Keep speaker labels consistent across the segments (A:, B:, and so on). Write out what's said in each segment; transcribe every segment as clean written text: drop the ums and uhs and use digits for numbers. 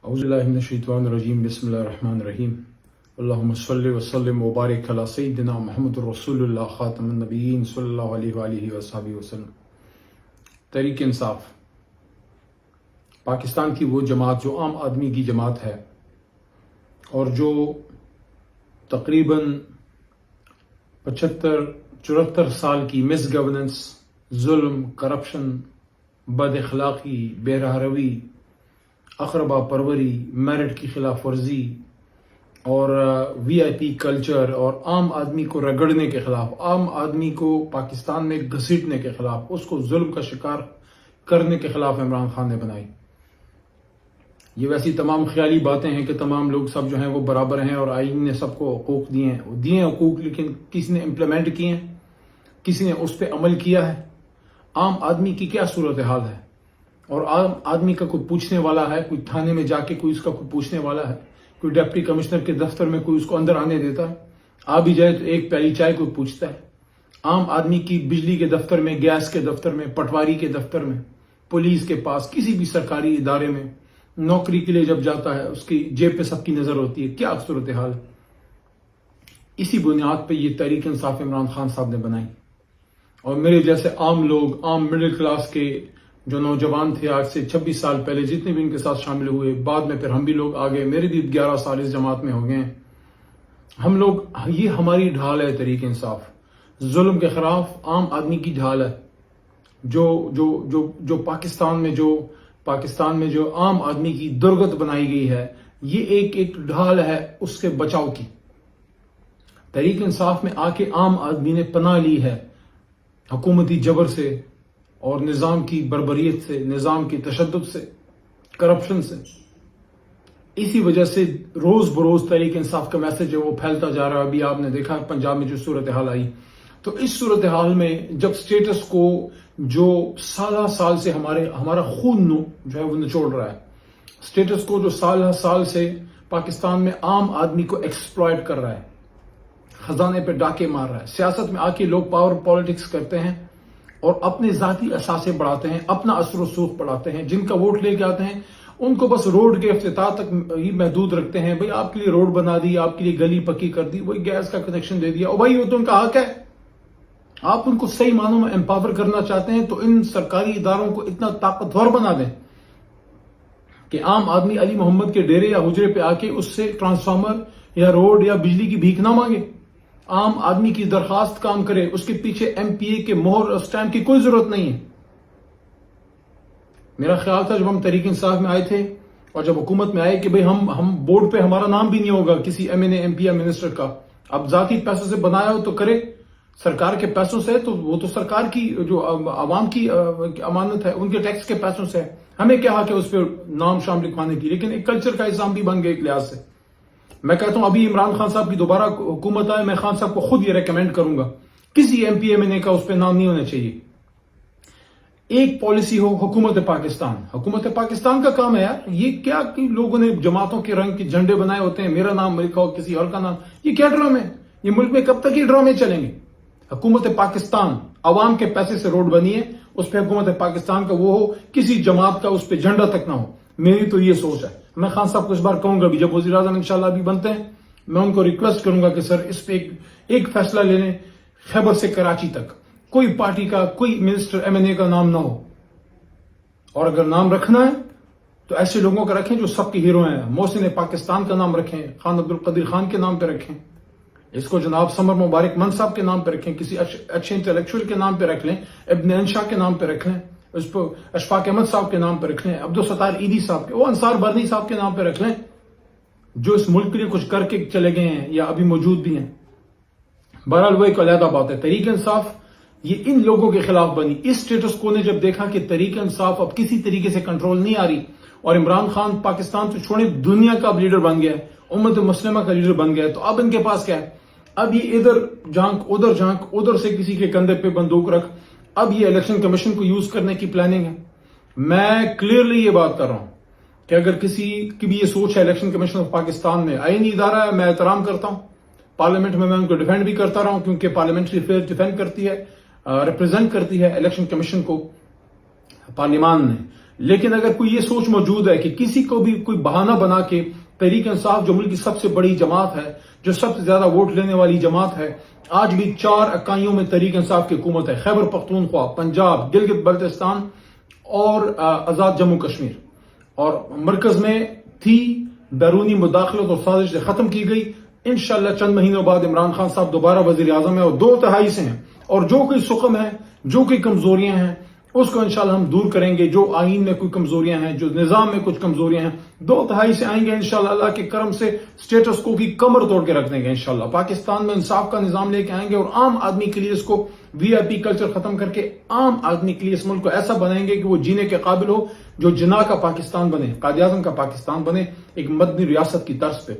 A: اعوذ باللہ من الشیطان الرجیم بسم اللہ الرحمن الرحیم اللہم صلی وسلم وبارک علی سیدنا محمد رسول اللہ خاتم النبیین صلی اللہ علیہ وآلہ وصحبہ وسلم۔ تحریک انصاف پاکستان کی وہ جماعت جو عام آدمی کی جماعت ہے اور جو تقریباً 75-74 سال کی مس گورننس، ظلم، کرپشن، بد اخلاقی، بے راہ روی، اقربا پروری، میرٹ کی خلاف ورزی اور وی آئی پی کلچر اور عام آدمی کو رگڑنے کے خلاف، عام آدمی کو پاکستان میں گھسیٹنے کے خلاف، اس کو ظلم کا شکار کرنے کے خلاف عمران خان نے بنائی۔ یہ ویسی تمام خیالی باتیں ہیں کہ تمام لوگ سب جو ہیں وہ برابر ہیں اور آئین نے سب کو حقوق دیے ہیں حقوق، لیکن کسی نے امپلیمنٹ کیے ہیں، کسی نے اس پہ عمل کیا ہے؟ عام آدمی کی کیا صورتحال ہے؟ اور عام آدمی کا کوئی پوچھنے والا ہے؟ کوئی تھانے میں جا کے کوئی اس کا کوئی پوچھنے والا ہے؟ کوئی ڈپٹی کمشنر کے دفتر میں کوئی اس کو اندر آنے دیتا ہے؟ آ بھی جائے تو ایک پیالی چائے کوئی پوچھتا ہے؟ عام آدمی کی بجلی کے دفتر میں، گیس کے دفتر میں، پٹواری کے دفتر میں، پولیس کے پاس، کسی بھی سرکاری ادارے میں نوکری کے لیے جب جاتا ہے اس کی جیب پہ سب کی نظر ہوتی ہے۔ کیا صورتحال؟ اسی بنیاد پہ یہ تحریک انصاف عمران خان صاحب نے بنائی، اور میرے جیسے عام لوگ، عام مڈل کلاس کے جو نوجوان تھے، آج سے 26 سال پہلے جتنے بھی ان کے ساتھ شامل ہوئے، بعد میں پھر ہم بھی لوگ آگے، میرے بھی 11 سال اس جماعت میں ہو گئے ہیں، ہم لوگ، یہ ہماری ڈھال ہے تحریک انصاف، ظلم کے خلاف عام آدمی کی ڈھال ہے، جو پاکستان میں جو عام آدمی کی درگت بنائی گئی ہے، یہ ایک ڈھال ہے اس کے بچاؤ کی۔ تحریک انصاف میں آ کے عام آدمی نے پناہ لی ہے حکومتی جبر سے اور نظام کی بربریت سے، نظام کی تشدد سے، کرپشن سے۔ اسی وجہ سے روز بروز تحریک انصاف کا میسج ہے وہ پھیلتا جا رہا ہے۔ ابھی آپ نے دیکھا پنجاب میں جو صورتحال آئی، تو اس صورتحال میں جب سٹیٹس کو جو سال سے ہمارا خون جو ہے وہ نچوڑ رہا ہے، سٹیٹس کو جو سال سے پاکستان میں عام آدمی کو ایکسپلائٹ کر رہا ہے، خزانے پہ ڈاکے مار رہا ہے، سیاست میں آ کے لوگ پاور پالیٹکس کرتے ہیں اور اپنے ذاتی اثاثے بڑھاتے ہیں، اپنا اثر و رسوخ بڑھاتے ہیں، جن کا ووٹ لے کے آتے ہیں ان کو بس روڈ کے افتتاح تک ہی محدود رکھتے ہیں۔ بھئی آپ کے لیے روڈ بنا دی، آپ کے لیے گلی پکی کر دی، وہی گیس کا کنیکشن دے دیا، اور بھائی وہ تو ان کا حق ہے۔ آپ ان کو صحیح معنوں میں امپاور کرنا چاہتے ہیں تو ان سرکاری اداروں کو اتنا طاقتور بنا دیں کہ عام آدمی علی محمد کے ڈیرے یا حجرے پہ آ کے اس سے ٹرانسفارمر یا روڈ یا بجلی کی بھیک نہ مانگے، عام آدمی کی درخواست کام کرے، اس کے پیچھے ایم پی اے کے مہر اور اسٹیمپ کی کوئی ضرورت نہیں ہے۔ میرا خیال تھا جب ہم تحریک انصاف میں آئے تھے اور جب حکومت میں آئے کہ بھئی ہم بورڈ پہ ہمارا نام بھی نہیں ہوگا کسی ایم این اے، ایم پی یا منسٹر کا۔ اب ذاتی پیسوں سے بنایا ہو تو کرے، سرکار کے پیسوں سے، تو وہ تو سرکار کی جو عوام کی امانت ہے، ان کے ٹیکس کے پیسوں سے، ہمیں کیا حق ہے اس پہ نام شام لکھوانے کی؟ لیکن ایک کلچر کا حصہ بھی بن گئے ایک لحاظ سے۔ میں کہتا ہوں ابھی عمران خان صاحب کی دوبارہ حکومت آئے، میں خان صاحب کو خود یہ ریکمینڈ کروں گا، کسی ایم پی ایم این اے کا اس پہ نام نہیں ہونا چاہیے۔ ایک پالیسی ہو حکومت پاکستان کا کام ہے یار۔ یہ کیا کہ لوگوں نے جماعتوں کے رنگ کے جھنڈے بنائے ہوتے ہیں، میرا نام لکھا ہو کسی اور کا نام، یہ کیا ڈرامے ہیں؟ یہ ملک میں کب تک یہ ڈرامے چلیں گے؟ حکومت پاکستان عوام کے پیسے سے روڈ بنی ہے، اس پہ حکومت پاکستان کا وہ ہو، کسی جماعت کا اس پہ جھنڈا تک نہ ہو۔ میری تو یہ سوچ ہے۔ میں خان صاحب کو اس بار کہوں گا بھی جب وزیر اعظم انشاءاللہ بھی بنتے ہیں، میں ان کو ریکویسٹ کروں گا کہ سر اس پہ ایک فیصلہ لے لیں، خیبر سے کراچی تک کوئی پارٹی کا، کوئی منسٹر ایم این اے کا نام نہ ہو، اور اگر نام رکھنا ہے تو ایسے لوگوں کا رکھیں جو سب کے ہیرو ہیں۔ محسن پاکستان کا نام رکھیں، خان عبدالقدیر خان کے نام پہ رکھیں، اس کو جناب سمر مبارک من صاحب کے نام پہ رکھیں، کسی اچھے انٹلیکچوئل کے نام پہ رکھ لیں، ابن انشا کے نام پہ رکھ لیں، اس کو اشفاق احمد صاحب کے نام پہ رکھ لیں، عبدالستار عیدی صاحب کے، وہ انصار برنی صاحب کے نام پہ رکھ لیں، جو اس ملک کے لیے کچھ کر کے چلے گئے ہیں یا ابھی موجود بھی ہیں۔ بہرحال وہ ایک علیحدہ بات ہے۔ تحریک انصاف یہ ان لوگوں کے خلاف بنی۔ اس سٹیٹس کو نے جب دیکھا کہ تحریک انصاف اب کسی طریقے سے کنٹرول نہیں آ رہی، اور عمران خان پاکستان تو چھوڑے دنیا کا اب لیڈر بن گیا ہے، امت مسلمہ کا لیڈر بن گیا ہے، تو اب ان کے پاس کیا ہے؟ اب یہ ادھر جھانک، ادھر سے کسی کے کندھے پہ بندوق رکھ، اب یہ الیکشن کمیشن کو یوز کرنے کی پلاننگ ہے۔ میں کلیئرلی یہ بات کر رہا ہوں کہ اگر کسی کی بھی یہ سوچ ہے، الیکشن کمیشن آف پاکستان میں آئینی ادارہ ہے، میں احترام کرتا ہوں، پارلیمنٹ میں ان کو ڈیفینڈ بھی کرتا رہا ہوں، کیونکہ پارلیمنٹری افیئر ڈیفینڈ کرتی ہے، ریپرزینٹ کرتی ہے الیکشن کمیشن کو پارلیمان نے۔ لیکن اگر کوئی یہ سوچ موجود ہے کہ کسی کو بھی کوئی بہانہ بنا کے تحریک انصاف جو ملک کی سب سے بڑی جماعت ہے، جو سب سے زیادہ ووٹ لینے والی جماعت ہے، آج بھی 4 اکائیوں میں تحریک انصاف کی حکومت ہے، خیبر پختونخوا، پنجاب، گلگت بلتستان اور آزاد جموں کشمیر، اور مرکز میں تھی، بیرونی مداخلت اور سازش سے ختم کی گئی۔ انشاءاللہ چند مہینوں بعد عمران خان صاحب دوبارہ وزیر اعظم ہے اور 2 تہائی سے ہیں، اور جو کوئی سقم ہے، جو کوئی کمزوریاں ہیں، اس کو انشاءاللہ ہم دور کریں گے۔ جو آئین میں کوئی کمزوریاں ہیں، جو نظام میں کچھ کمزوریاں ہیں، 2 تہائی سے آئیں گے انشاءاللہ، اللہ کے کرم سے سٹیٹس کو کی کمر توڑ کے رکھ دیں گے انشاءاللہ۔ پاکستان میں انصاف کا نظام لے کے آئیں گے اور عام آدمی کے لیے اس کو VIP کلچر ختم کر کے عام آدمی کے لیے اس ملک کو ایسا بنائیں گے کہ وہ جینے کے قابل ہو، جو جناح کا پاکستان بنے، قائد اعظم کا پاکستان بنے، ایک مدنی ریاست کی طرز پہ۔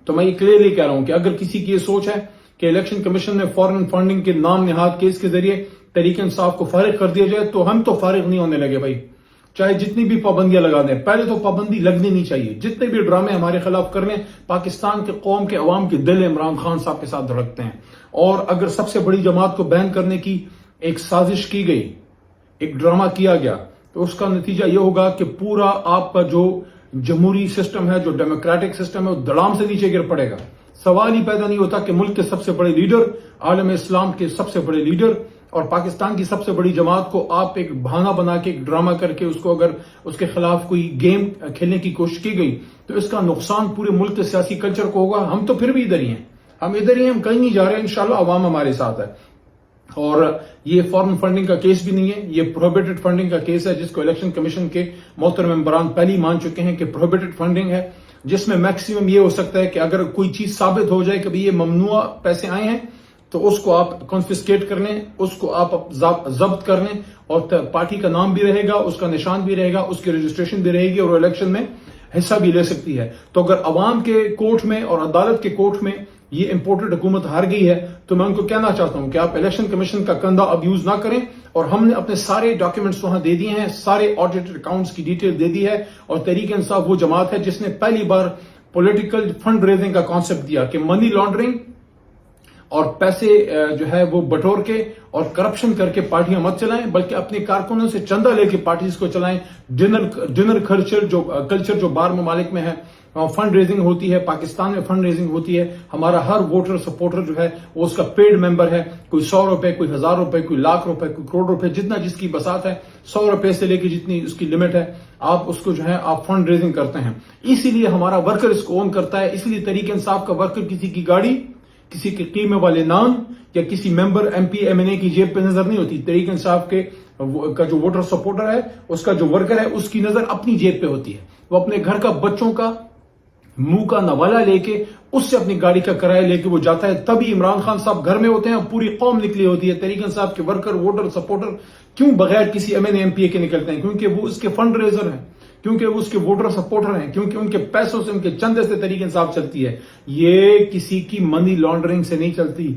A: تو میں یہ کلیئرلی کہہ رہا ہوں کہ اگر کسی کی یہ سوچ ہے کہ الیکشن کمیشن میں فارن فنڈنگ کے نام نہاد کیس کے ذریعے تحریک انصاف کو فارغ کر دیا جائے، تو ہم تو فارغ نہیں ہونے لگے بھائی، چاہے جتنی بھی پابندیاں لگا دیں۔ پہلے تو پابندی لگنی نہیں چاہیے، جتنے بھی ڈرامے ہمارے خلاف کر لیں، پاکستان کے قوم کے عوام کے دل عمران خان صاحب کے ساتھ دھڑکتے ہیں۔ اور اگر سب سے بڑی جماعت کو بین کرنے کی ایک سازش کی گئی، ایک ڈرامہ کیا گیا، تو اس کا نتیجہ یہ ہوگا کہ پورا آپ کا جو جمہوری سسٹم ہے، جو ڈیموکریٹک سسٹم ہے، وہ دڑام سے نیچے گر پڑے گا۔ سوال ہی پیدا نہیں ہوتا کہ ملک کے سب سے بڑے لیڈر، عالم اسلام کے سب سے بڑے لیڈر اور پاکستان کی سب سے بڑی جماعت کو آپ ایک بہانہ بنا کے، ایک ڈرامہ کر کے، اس کو اگر اس کے خلاف کوئی گیم کھیلنے کی کوشش کی گئی، تو اس کا نقصان پورے ملک کے سیاسی کلچر کو ہوگا۔ ہم تو پھر بھی ادھر ہی ہیں، ہم ادھر ہی ہیں، ہم کہیں نہیں جا رہے، انشاءاللہ عوام ہمارے ساتھ ہے۔ اور یہ فارن فنڈنگ کا کیس بھی نہیں ہے، یہ پروہیبٹڈ فنڈنگ کا کیس ہے، جس کو الیکشن کمیشن کے محترم ممبران پہلے ہی مان چکے ہیں کہ پروہیبٹڈ فنڈنگ ہے، جس میں میکسیمم یہ ہو سکتا ہے کہ اگر کوئی چیز ثابت ہو جائے کہ یہ ممنوع پیسے آئے ہیں، تو اس کو آپ کنفسکیٹ کر لیں، اس کو آپ ضبط کر لیں، اور پارٹی کا نام بھی رہے گا، اس کا نشان بھی رہے گا، اس کی رجسٹریشن بھی رہے گی، اور وہ الیکشن میں حصہ بھی لے سکتی ہے۔ تو اگر عوام کے کورٹ میں اور عدالت کے کورٹ میں یہ امپورٹڈ حکومت ہار گئی ہے، تو میں ان کو کہنا چاہتا ہوں کہ آپ الیکشن کمیشن کا کندھا اب یوز نہ کریں، اور ہم نے اپنے سارے ڈاکیومنٹس وہاں دے دیے ہیں، سارے آڈیٹڈ اکاؤنٹس کی ڈیٹیل دے دی ہے، اور تحریک انصاف وہ جماعت ہے جس نے پہلی بار پولیٹیکل فنڈ ریزنگ کا کانسیپٹ دیا کہ منی لانڈرنگ اور پیسے جو ہے وہ بٹور کے اور کرپشن کر کے پارٹیاں مت چلائیں، بلکہ اپنے کارکنوں سے چندہ لے کے پارٹیز کو چلائیں۔ ڈنر کلچر جو باہر ممالک میں ہے، فنڈ ریزنگ ہوتی ہے، پاکستان میں فنڈ ریزنگ ہوتی ہے، ہمارا ہر ووٹر سپورٹر جو ہے وہ اس کا پیڈ ممبر ہے، کوئی 100 روپے، کوئی 1000 روپے، کوئی لاکھ روپے، کوئی کروڑ روپے، جتنا جس کی بساط ہے، 100 روپے سے لے کے جتنی اس کی لمٹ ہے، آپ اس کو جو ہے آپ فنڈ ریزنگ کرتے ہیں۔ اسی لیے ہمارا ورکر اس کو اون کرتا ہے، اس لیے تحریک انصاف کا ورکر کسی کی گاڑی، کسی کے قیمے والے نام یا کسی ممبر MP MNA کی جیب پہ نظر نہیں ہوتی۔ تحریک انصاف کا جو ووٹر سپورٹر ہے، اس کا جو ورکر ہے، اس کی نظر اپنی جیب پہ ہوتی ہے، وہ اپنے گھر کا بچوں کا منہ کا نوالا لے کے، اس سے اپنی گاڑی کا کرایہ لے کے وہ جاتا ہے، تبھی عمران خان صاحب گھر میں ہوتے ہیں اور پوری قوم نکلی ہوتی ہے۔ تحریک انصاف کے ورکر، ووٹر سپورٹر کیوں بغیر کسی MNA MPA کے نکلتے ہیں؟ کیونکہ وہ اس کے فنڈ ریزر ہیں، کیونکہ وہ اس کے ووٹر سپورٹر ہیں، کیونکہ ان کے پیسوں سے، ان کے چندے سے تحریک انصاف چلتی ہے۔ یہ کسی کی منی لانڈرنگ سے نہیں چلتی،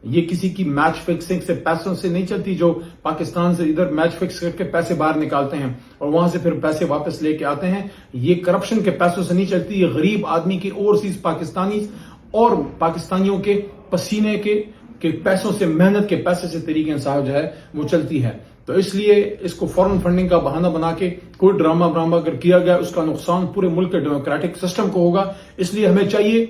A: یہ کسی کی میچ فکسنگ سے، پیسوں سے نہیں چلتی، جو پاکستان سے ادھر میچ فکس کر کے پیسے باہر نکالتے ہیں اور وہاں سے پھر پیسے واپس لے کے آتے ہیں۔ یہ کرپشن کے پیسوں سے نہیں چلتی، یہ غریب آدمی کے اوورسیز پاکستانی اور پاکستانیوں کے پسینے کے پیسوں سے، محنت کے پیسے سے تحریک انصاف جو ہے وہ چلتی ہے۔ تو اس لیے اس کو فارن فنڈنگ کا بہانہ بنا کے کوئی ڈرامہ اگر کیا گیا، اس کا نقصان پورے ملک کے ڈیموکریٹک سسٹم کو ہوگا۔ اس لیے ہمیں چاہیے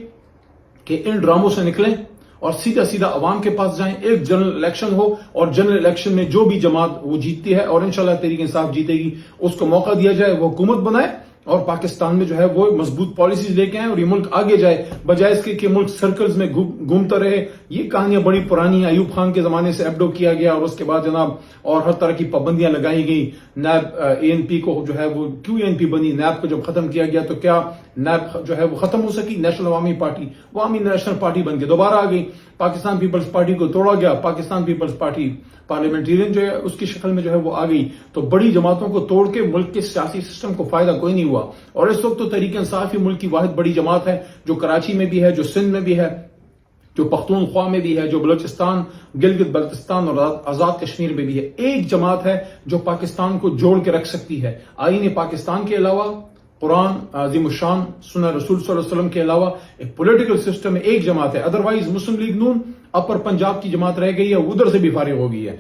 A: کہ ان ڈراموں سے نکلیں اور سیدھا عوام کے پاس جائیں، ایک جنرل الیکشن ہو، اور جنرل الیکشن میں جو بھی جماعت وہ جیتتی ہے، اور انشاءاللہ تحریک انصاف جیتے گی، اس کو موقع دیا جائے، وہ حکومت بنائے اور پاکستان میں جو ہے وہ مضبوط پالیسیز لے کے آئیں اور یہ ملک آگے جائے، بجائے اس کے کہ ملک سرکلز میں گھومتا رہے۔ یہ کہانیاں بڑی پرانی ہیں، ایوب خان کے زمانے سے ایبڈو کیا گیا اور اس کے بعد جناب اور ہر طرح کی پابندیاں لگائی گئی۔ نیب ANP کو جو ہے وہ کیوں ANP بنی؟ نیب کو جب ختم کیا گیا تو کیا نیب جو ہے وہ ختم ہو سکی؟ نیشنل عوامی پارٹی، وہ عوامی نیشنل پارٹی بن کے دوبارہ آ گئی۔ پاکستان پیپلز پارٹی کو توڑا گیا، پاکستان پیپلز پارٹی پارلیمنٹیرین جو ہے اس کی شکل میں جو ہے وہ آ گئی۔ تو بڑی جماعتوں کو توڑ کے ملک کے سیاسی سسٹم کو فائدہ کوئی نہیں ہوا، اور اس وقت تو تحریک انصاف ہی ملک کی واحد بڑی جماعت ہے، جو کراچی میں بھی ہے، جو سندھ میں بھی ہے، جو پختونخوا میں بھی ہے، جو بلوچستان، گلگت بلتستان اور آزاد کشمیر میں بھی ہے۔ ایک جماعت ہے جو پاکستان کو جوڑ کے رکھ سکتی ہے۔ آئین پاکستان کے علاوہ، قرآن عظیم الشان، سنہ رسول صلی اللہ علیہ وسلم کے علاوہ ایک پولیٹیکل سسٹم میں ایک جماعت ہے، ادروائز مسلم لیگ نون اپر پنجاب کی جماعت رہ گئی ہے، ادھر سے بھی فارغ ہو گئی ہے.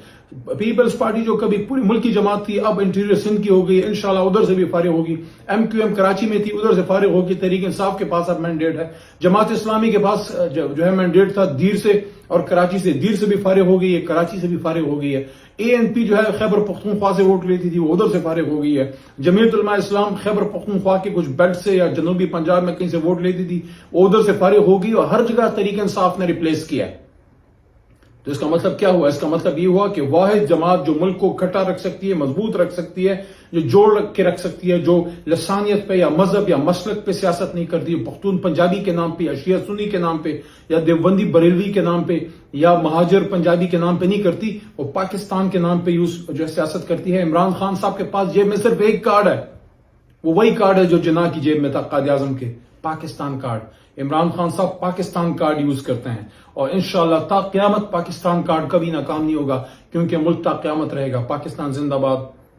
A: پیپلز پارٹی جو کبھی پوری ملک کی جماعت تھی اب انٹیریئر سندھ کی ہو گئی، انشاءاللہ ادھر سے بھی فارغ ہوگی. MQM کراچی میں تھی ادھر سے فارغ ہوگی. تحریک انصاف کے پاس اب مینڈیٹ ہے. جماعت اسلامی کے پاس جو ہے مینڈیٹ تھا دیر سے اور کراچی سے، دیر سے بھی فارغ ہو گئی ہے، کراچی سے بھی فارغ ہو گئی ہے. ANP جو ہے خیبر پختونخوا سے ووٹ لیتی تھی وہ ادھر سے فارغ ہو گئی ہے. جمعیت علماء اسلام خیبر پختونخوا کے کچھ بیلٹ سے یا جنوبی پنجاب میں کہیں سے ووٹ لیتی تھی وہ ادھر سے فارغ ہو گئی، اور ہر جگہ تحریک انصاف نے ریپلیس کیا ہے. تو اس کا مطلب کیا ہوا؟ اس کا مطلب یہ ہوا کہ واحد جماعت جو ملک کو کھٹا رکھ سکتی ہے، مضبوط رکھ سکتی ہے، جو جوڑ کے رکھ سکتی ہے، جو لسانیت پہ یا مذہب یا مسلک پہ سیاست نہیں کرتی، پختون پنجابی کے نام پہ یا شیعہ سنی کے نام پہ یا دیوبندی بریلوی کے نام پہ یا مہاجر پنجابی کے نام پہ نہیں کرتی، وہ پاکستان کے نام پہ جو سیاست کرتی ہے. عمران خان صاحب کے پاس جیب میں صرف ایک کارڈ ہے، وہ وہی کارڈ ہے جو جناح کی جیب میں تھا قائد اعظم کے، پاکستان کارڈ. عمران خان صاحب پاکستان کارڈ یوز کرتے ہیں، اور انشاءاللہ تا قیامت پاکستان کارڈ کبھی ناکام نہیں ہوگا، کیونکہ ملک تا قیامت رہے گا. پاکستان زندہ باد،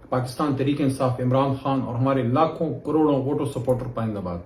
A: پاکستان تحریک انصاف، عمران خان اور ہمارے لاکھوں کروڑوں ووٹو سپورٹر پائندہ باد.